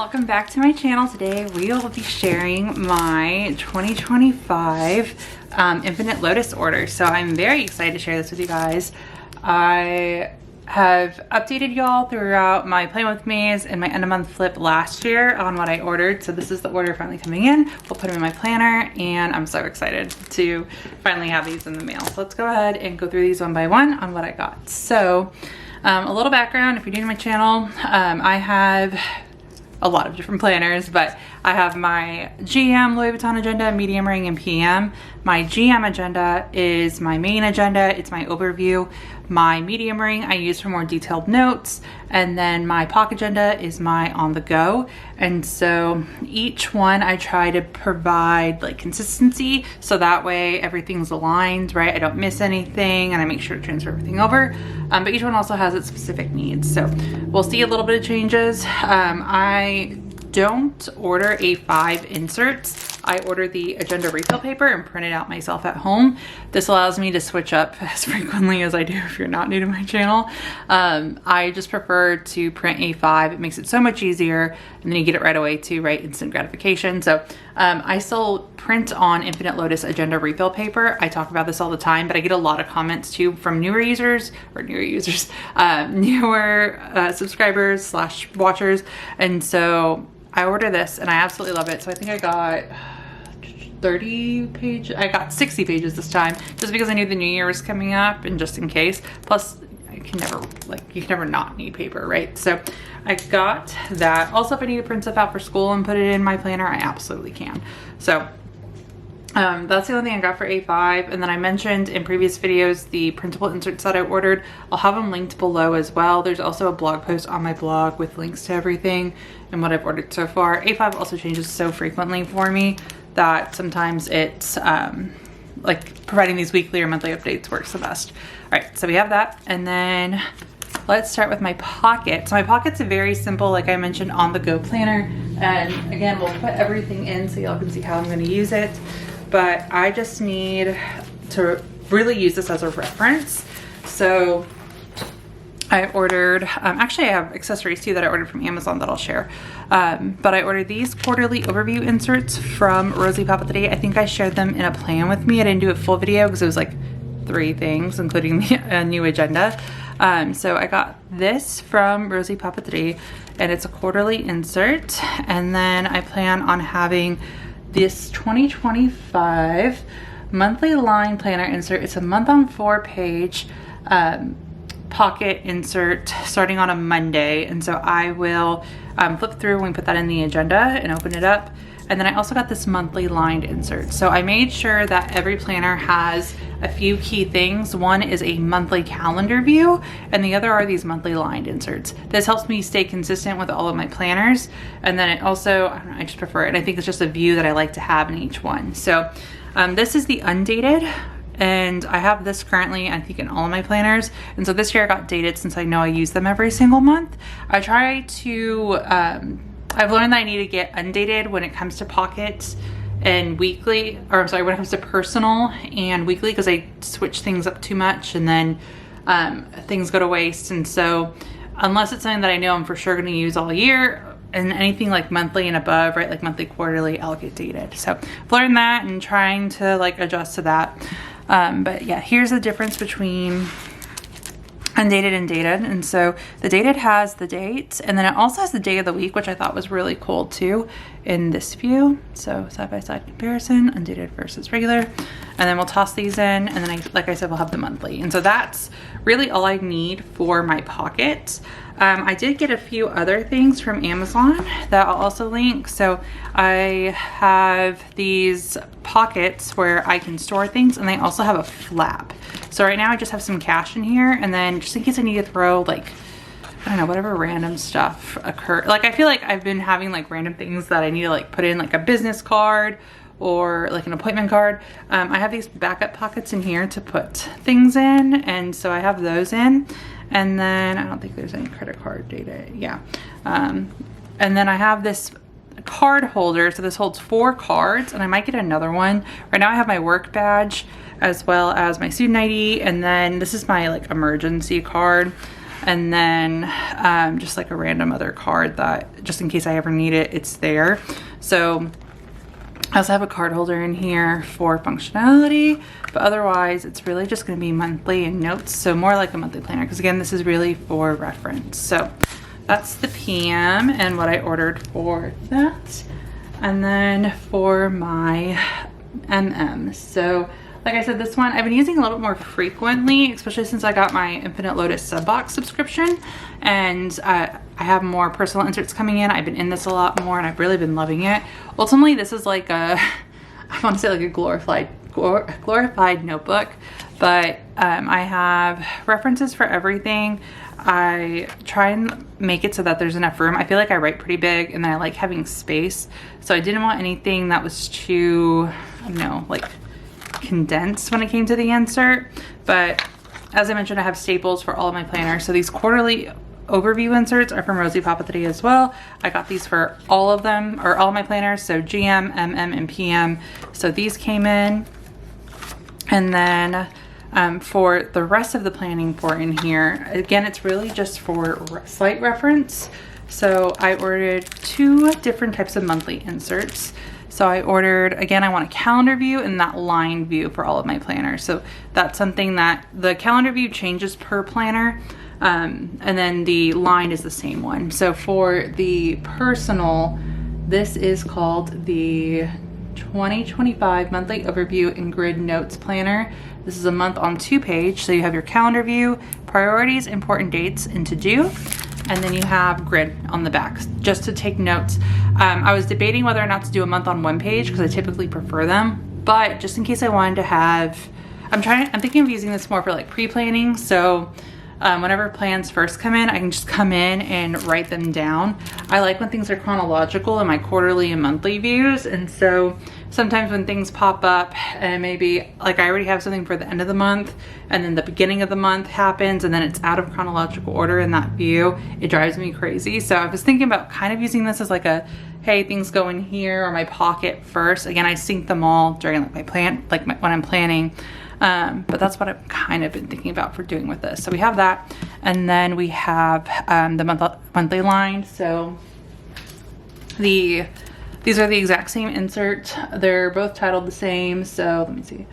welcome back to my channel. Today we will be sharing my 2025 Infinite Lotus order. So I'm very excited to share this with you guys. I have updated y'all throughout my Plan With Me's and my end of month flip last year on what I ordered. So this is the order finally coming in. We'll put them in my planner and I'm so excited to finally have these in the mail. So let's go ahead and go through these one by one on what I got. So a little background, if you're new to my channel, I have a lot of different planners, but I have my GM Louis Vuitton agenda, medium ring, and PM. My GM agenda is my main agenda. It's my overview. My medium ring I use for more detailed notes, and then my pocket agenda is my on the go. And so each one I try to provide like consistency, so that way everything's aligned, right? I don't miss anything and I make sure to transfer everything over. But each one also has its specific needs. So we'll see a little bit of changes. I don't order A5 inserts. I order the agenda refill paper and print it out myself at home. This allows me to switch up as frequently as I do if you're not new to my channel. I just prefer to print A5. It makes it so much easier, and then you get it right away too, right? Instant gratification. So I still print on Infinite Lotus agenda refill paper. I talk about this all the time, but I get a lot of comments too from newer subscribers / watchers. And so I order this and I absolutely love it. So I think I got 30 pages. I got 60 pages this time just because I knew the new year was coming up and just in case. Plus I can never, you can never not need paper, right? So I got that. Also, if I need to print stuff out for school and put it in my planner, I absolutely can. So that's the only thing I got for A5. And then I mentioned in previous videos the printable inserts that I ordered. I'll have them linked below as well. There's also a blog post on my blog with links to everything and what I've ordered so far. A5 also changes so frequently for me that sometimes it's like providing these weekly or monthly updates works the best. All right, so we have that. And then let's start with my pocket. So my pocket's a very simple, like I mentioned, on the go planner. And again, we'll put everything in so y'all can see how I'm gonna use it. But I just need to really use this as a reference. So I ordered, actually I have accessories too that I ordered from Amazon that I'll share. But I ordered these quarterly overview inserts from Rosie Papeterie. I think I shared them in a Plan With Me. I didn't do a full video because it was like 3 things, including the new agenda. So I got this from Rosie Papeterie and it's a quarterly insert. And then I plan on having this 2025 monthly line planner insert. It's a month on 4 page pocket insert starting on a Monday. And so I will flip through when we put that in the agenda and open it up. And then I also got this monthly lined insert. So I made sure that every planner has a few key things. One is a monthly calendar view and the other are these monthly lined inserts. This helps me stay consistent with all of my planners. And then it also, I don't know, I just prefer it. And I think it's just a view that I like to have in each one. So this is the undated. And I have this currently, I think, in all of my planners. And so this year I got dated since I know I use them every single month. I try to, I've learned that I need to get undated when it comes to pockets and weekly, or I'm sorry, when it comes to personal and weekly, because I switch things up too much and then things go to waste. And so unless it's something that I know I'm for sure going to use all year, and anything like monthly and above, right, like monthly, quarterly, I'll get dated. So I've learned that and trying to like adjust to that. But yeah, here's the difference between undated and dated. And so the dated has the dates and then it also has the day of the week, which I thought was really cool too in this view. So side by side comparison, undated versus regular. And then we'll toss these in and then like I said, we'll have the monthly. And so that's really all I need for my pocket. I did get a few other things from Amazon that I'll also link. So I have these pockets where I can store things and they also have a flap. So right now I just have some cash in here and then just in case I need to throw like, I don't know, whatever random stuff occur. Like I feel like I've been having like random things that I need to like put in like a business card or like an appointment card. I have these backup pockets in here to put things in. And so I have those in. And then I don't think there's any credit card data. Yeah. And then I have this card holder. So this holds 4 cards and I might get another one. Right now I have my work badge as well as my student ID. And then this is my like emergency card. And then just like a random other card that just in case I ever need it, it's there. So I also have a card holder in here for functionality, but otherwise it's really just going to be monthly and notes. So more like a monthly planner, because again, this is really for reference. So that's the PM and what I ordered for that. And then for my MM. So like I said, this one I've been using a little bit more frequently, especially since I got my Infinite Lotus sub box subscription, and I have more personal inserts coming in. I've been in this a lot more and I've really been loving it. Ultimately, this is like a, I want to say like a glorified notebook, but I have references for everything. I try and make it so that there's enough room. I feel like I write pretty big and I like having space. So I didn't want anything that was too, I don't know, like condensed when it came to the insert. But as I mentioned, I have staples for all of my planners. So these quarterly overview inserts are from Rosie Papeterie as well. I got these for all of them, or all of my planners. So GM, MM, and PM. So these came in. And then for the rest of the planning for in here, again, it's really just for slight reference. So I ordered 2 different types of monthly inserts. So I ordered, again, I want a calendar view and that line view for all of my planners. So that's something that the calendar view changes per planner. And then the line is the same one. So for the personal, this is called the 2025 monthly overview and grid notes planner. This is a month on 2 page. So you have your calendar view, priorities, important dates, and to do. And then you have grid on the back just to take notes. I was debating whether or not to do a month on 1 page because I typically prefer them, but just in case I wanted to have, I'm thinking of using this more for like pre-planning. So whenever plans first come in, I can just come in and write them down. I like when things are chronological in my quarterly and monthly views. And so sometimes when things pop up and maybe like I already have something for the end of the month and then the beginning of the month happens and then it's out of chronological order in that view, it drives me crazy. So I was thinking about kind of using this as like a, hey, things go in here or my pocket first. Again, I sync them all during like my plan, like when I'm planning. But that's what I've kind of been thinking about for doing with this. So we have that, and then we have the monthly line. So these are the exact same insert. They're both titled the same. So let me see.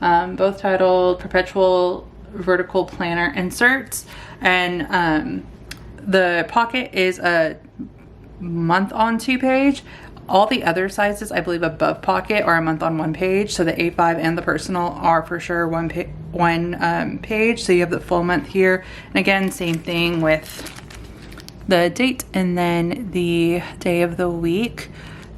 Both titled Perpetual Vertical Planner Inserts, and the pocket is a month on 2 page. All the other sizes, I believe, above pocket are a month on 1 page. So the A5 and the personal are for sure one page. So you have the full month here. And again, same thing with the date and then the day of the week,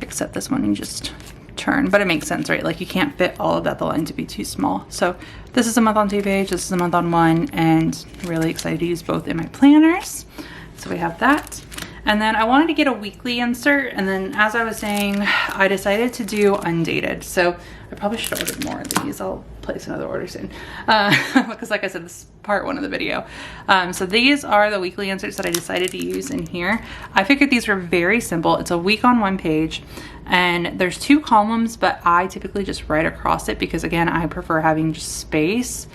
except this one you just turn. But it makes sense, right? Like you can't fit all of that. The lines would be too small. So this is a month on 2 page. This is a month on 1, and really excited to use both in my planners. So we have that. And then I wanted to get a weekly insert, and then as I was saying, I decided to do undated. So I probably should have ordered more of these. I'll place another order soon. Because like I said, this is part 1 of the video. So these are the weekly inserts that I decided to use in here. I figured these were very simple. It's a week on 1 page, and there's 2 columns, but I typically just write across it because again, I prefer having just space.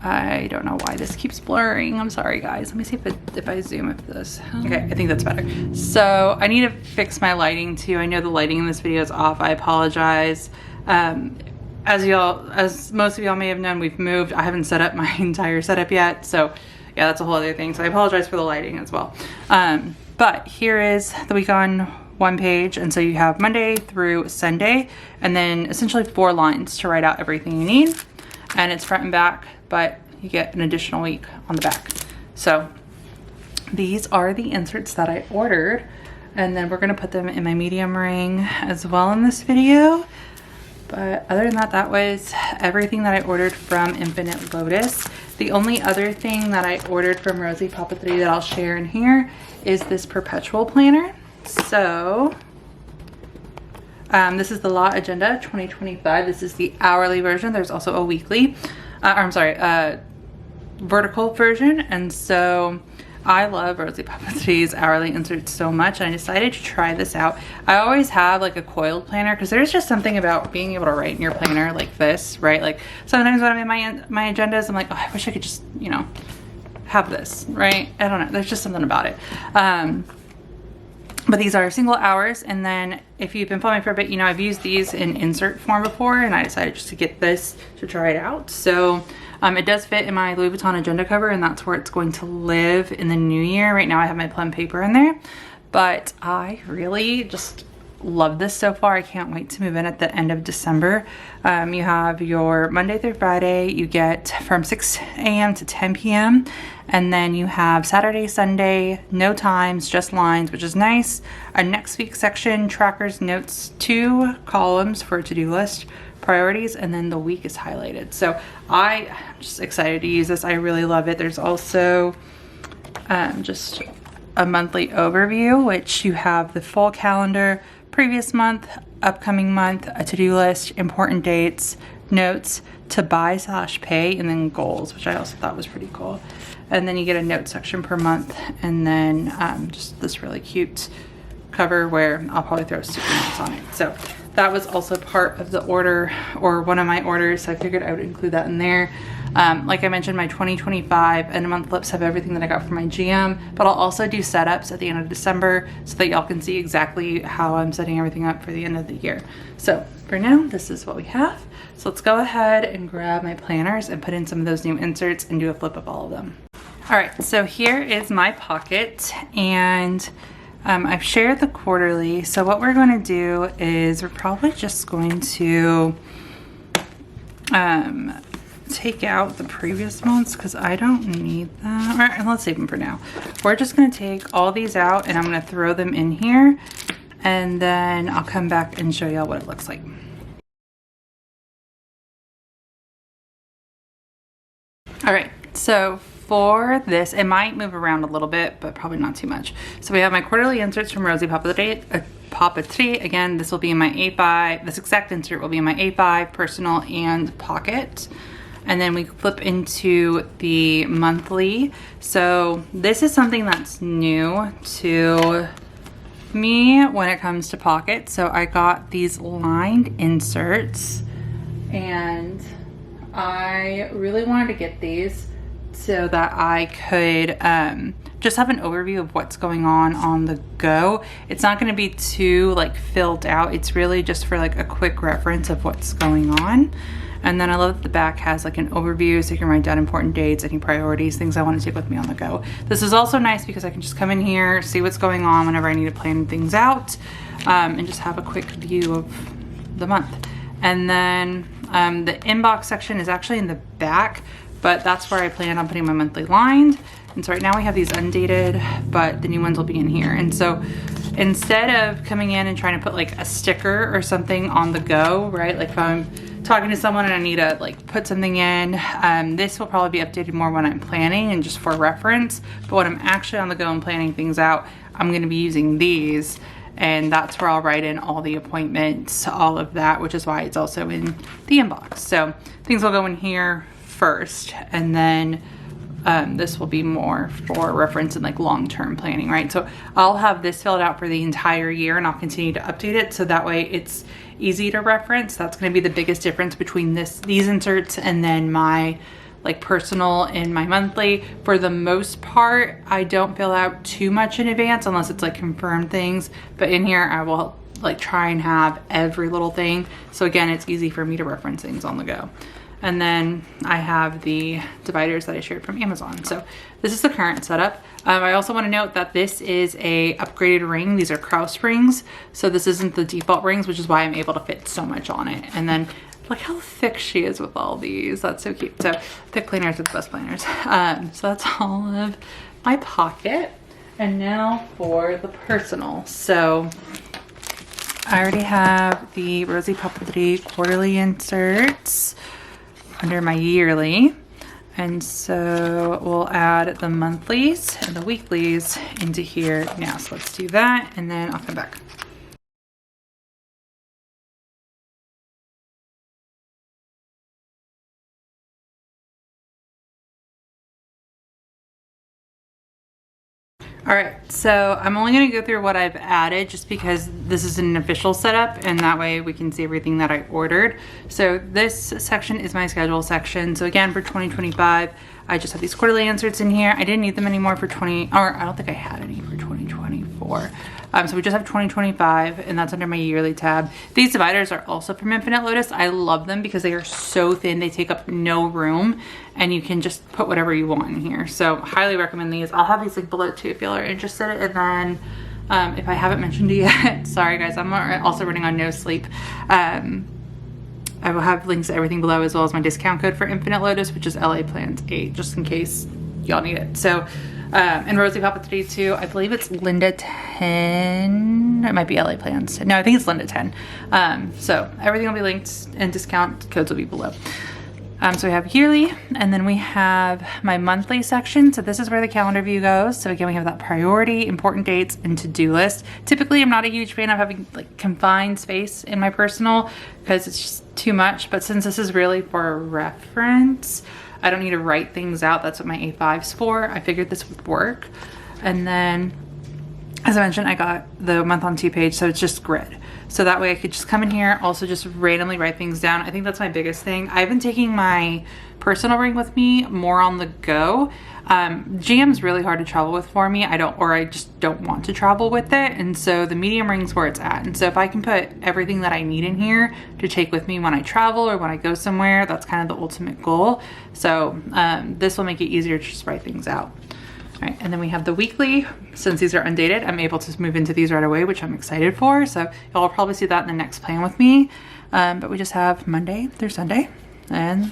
I don't know why this keeps blurring. I'm sorry, guys. Let me see if I zoom if this. Okay, I think that's better. So I need to fix my lighting too. I know the lighting in this video is off. I apologize. As most of y'all may have known, we've moved. I haven't set up my entire setup yet. So yeah, that's a whole other thing. So I apologize for the lighting as well. But here is the week on 1 page. And so you have Monday through Sunday, and then essentially 4 lines to write out everything you need. And it's front and back, but you get an additional week on the back. So these are the inserts that I ordered, and then we're gonna put them in my medium ring as well in this video. But other than that, that was everything that I ordered from Infinite Lotus. The only other thing that I ordered from Rosie Papeterie that I'll share in here is this perpetual planner. So this is the Law Agenda 2025. This is the hourly version. There's also a weekly, vertical version. And so I love Rosie Papeterie's hourly inserts so much, and I decided to try this out. I always have like a coiled planner because there's just something about being able to write in your planner like this, right? Like sometimes when I'm in my agendas, I'm like, oh, I wish I could just, you know, have this, right? I don't know, there's just something about it. But these are single hours, and then if you've been following for a bit, you know I've used these in insert form before, and I decided just to get this to try it out. So it does fit in my Louis Vuitton agenda cover, and that's where it's going to live in the new year. Right now I have my plum paper in there, but I really just love this so far. I can't wait to move in at the end of December. You have your Monday through Friday, you get from 6 a.m. to 10 p.m. And then you have Saturday, Sunday, no times, just lines, which is nice. A next week section, trackers, notes, 2 columns for a to-do list, priorities, and then the week is highlighted. So I'm just excited to use this. I really love it. There's also just a monthly overview, which you have the full calendar, previous month, upcoming month, a to-do list, important dates, notes, to buy / pay, and then goals, which I also thought was pretty cool. And then you get a note section per month, and then just this really cute cover where I'll probably throw sticky notes on it. So that was also part of the order, or one of my orders, so I figured I would include that in there. Like I mentioned, my 2025 end of month flips have everything that I got from my GM, but I'll also do setups at the end of December so that y'all can see exactly how I'm setting everything up for the end of the year. So for now, this is what we have. So let's go ahead and grab my planners and put in some of those new inserts and do a flip of all of them. All right, so here is my pocket, and I've shared the quarterly. So what we're going to do is we're probably just going to take out the previous months because I don't need that. All right, let's save them for now. We're just going to take all these out, and I'm going to throw them in here, and then I'll come back and show y'all what it looks like. All right, so for this, it might move around a little bit, but probably not too much. So we have my quarterly inserts from Rosie Papeterie. Again, this will be in my A5. This exact insert will be in my A5, personal, and pocket. And then we flip into the monthly. So this is something that's new to me when it comes to pocket. So I got these lined inserts, and I really wanted to get these so that I could just have an overview of what's going on the go. It's not going to be too like filled out. It's really just for like a quick reference of what's going on. And then I love that the back has like an overview so you can write down important dates, any priorities, things I want to take with me on the go. This is also nice because I can just come in here, see what's going on whenever I need to plan things out, and just have a quick view of the month. And then the inbox section is actually in the back, but that's where I plan on putting my monthly lined. And so right now we have these undated, but the new ones will be in here. And so instead of coming in and trying to put like a sticker or something on the go, right? Like if I'm talking to someone and I need to like put something in, this will probably be updated more when I'm planning and just for reference. But when I'm actually on the go and planning things out, I'm gonna be using these, and that's where I'll write in all the appointments, all of that, which is why it's also in the inbox. So things will go in here first, and then this will be more for reference and like long-term planning, right? So I'll have this filled out for the entire year, and I'll continue to update it so that way it's easy to reference. That's going to be the biggest difference between these inserts and then my like personal and my monthly. For the most part, I don't fill out too much in advance unless it's like confirmed things, but in here I will like try and have every little thing. So again, it's easy for me to reference things on the go. And then I have the dividers that I shared from Amazon. So this is the current setup. I also want to note that this is a upgraded ring. These are Kraus rings. So this isn't the default rings, which is why I'm able to fit so much on it. And then look how thick she is with all these. That's so cute. So thick planners are the best planners. So that's all of my pocket. And now for the personal. So I already have the Rosie Papeterie quarterly inserts under my yearly, and so we'll add the monthlies and the weeklies into here now. So let's do that, and then I'll come back. All right, so I'm only gonna go through what I've added just because this is an official setup, and that way we can see everything that I ordered. So this section is my schedule section. So again, for 2025, I just have these quarterly inserts in here. I didn't need them anymore for I don't think I had any for 2024. So we just have 2025, and that's under my yearly tab. These dividers are also from 8LOTUS. I love them because they are so thin. They take up no room, and you can just put whatever you want in here. So highly recommend these. I'll have these like below too if y'all are interested. And then if I haven't mentioned it yet, sorry guys, I'm also running on no sleep. I will have links to everything below, as well as my discount code for 8LOTUS, which is LA Plans 8, just in case y'all need it. So, and Rosie Papeterie too. I believe it's Linda 10. It might be LA Plans. No, I think it's Linda 10. So everything will be linked, and discount codes will be below. So we have yearly, and then we have my monthly section. So this is where the calendar view goes. So again, we have that priority, important dates, and to-do list. Typically, I'm not a huge fan of having like confined space in my personal because it's just too much. But since this is really for reference, I don't need to write things out. That's what my A5's for. I figured this would work. And then, as I mentioned, I got the month on 2 page, so it's just grid. So that way I could just come in here, also just randomly write things down. I think that's my biggest thing. I've been taking my personal ring with me more on the go. GM's really hard to travel with for me. I just don't want to travel with it. And so the medium ring's where it's at. And so if I can put everything that I need in here to take with me when I travel or when I go somewhere, that's kind of the ultimate goal. So this will make it easier to just write things out. All right, and then we have the weekly. Since these are undated, I'm able to move into these right away, which I'm excited for. So y'all will probably see that in the next plan with me. But we just have Monday through Sunday, and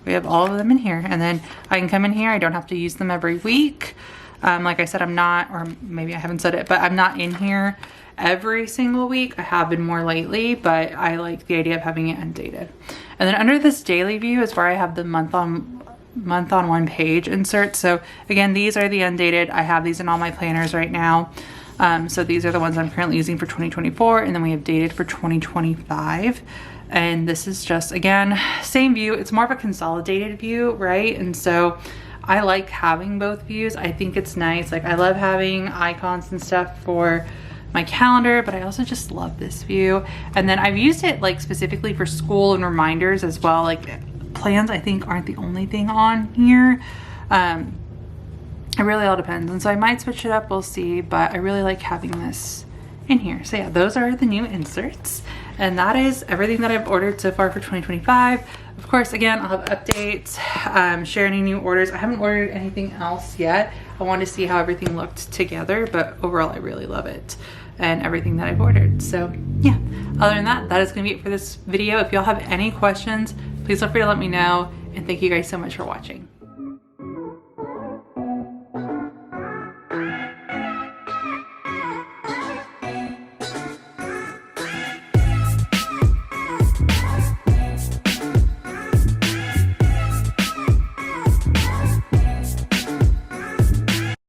we have all of them in here. And then I can come in here. I don't have to use them every week. Like I said, I'm not, or maybe I haven't said it, but I'm not in here every single week. I have been more lately, but I like the idea of having it undated. And then under this daily view is where I have the month on 1 page insert. So again, these are the undated. I have these in all my planners right now. So these are the ones I'm currently using for 2024, and then we have dated for 2025. And this is just, again, same view. It's more of a consolidated view, right? And so I like having both views. I think it's nice. Like, I love having icons and stuff for my calendar, but I also just love this view. And then I've used it like specifically for school and reminders as well. Like, plans I think aren't the only thing on here. It really all depends, and so I might switch it up, we'll see, but I really like having this in here. So yeah, those are the new inserts, and that is everything that I've ordered so far for 2025. Of course, again, I'll have updates, share any new orders. I haven't ordered anything else yet. I want to see how everything looked together, but overall I really love it and everything that I've ordered. So yeah, other than that, that is going to be it for this video. If y'all have any questions, please feel free to let me know, and thank you guys so much for watching.